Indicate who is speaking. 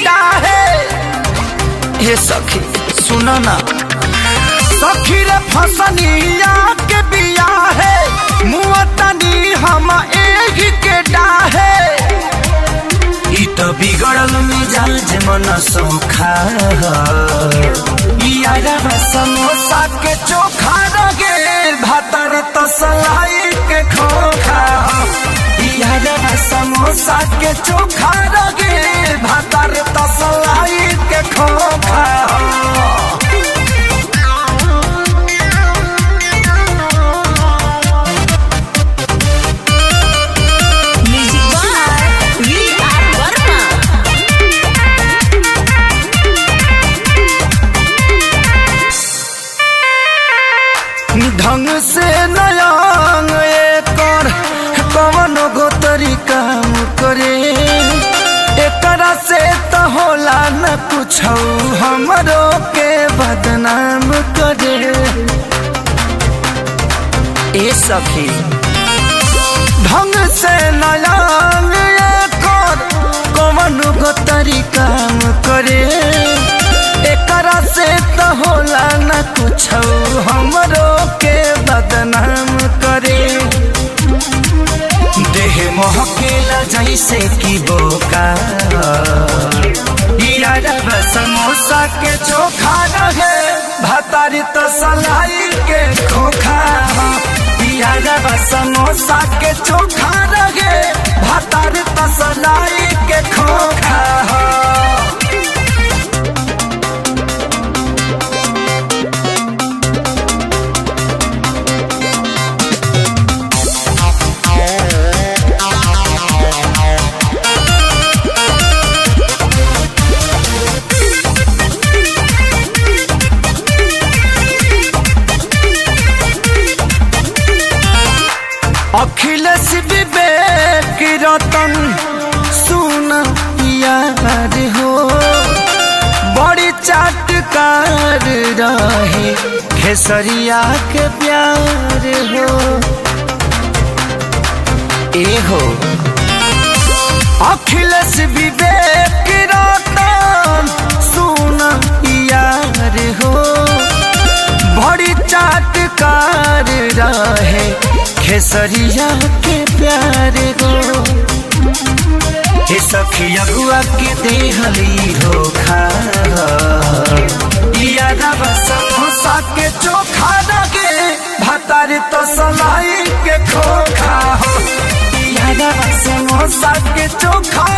Speaker 1: डाहे। हे सखी सुनो ना, सखी रे फसनिया के बिया है, मुआ तनी हम एही के डाहे। ई तो बिगड़ल मिजाज मन सोखा, यारा समोसा के चोखा रगे भातर तसलाई के खोखा। यारा समोसा के चोखा रगे भातर तसलाई के खोखा। ढंग से नयांग एकर कवनो गो तरीका करे, एकरा से तो होला न कुछ हमरो के बदनाम करे। ए सखी ढंग से नयांग एकर कवनो गो तरीका करे, एकरा से तो होला न कुछ हमरो के बदनाम करे। देह महकेला जैसे की बोका, यारा समोसा के चोखा रहे भातारी तो सलाई के खोखा। यारा समोसा के चोखा रहे भातारी तो सलाई के खोखा। अखिलेश विवेक रतन सुन यार हो, बड़ी चाटकार रहे खेसरिया के प्यार हो। ए हो अखिलेश विवेक रतन सुन यार हो, बड़ी चाटकार रहे खेसरिया के प्यार गो। हे सखी अगुआ के देहली धोखा, यारा समोसा के चोखा रगे भातार तो सलाई के खोखा हो। यारा समोसा के चोखा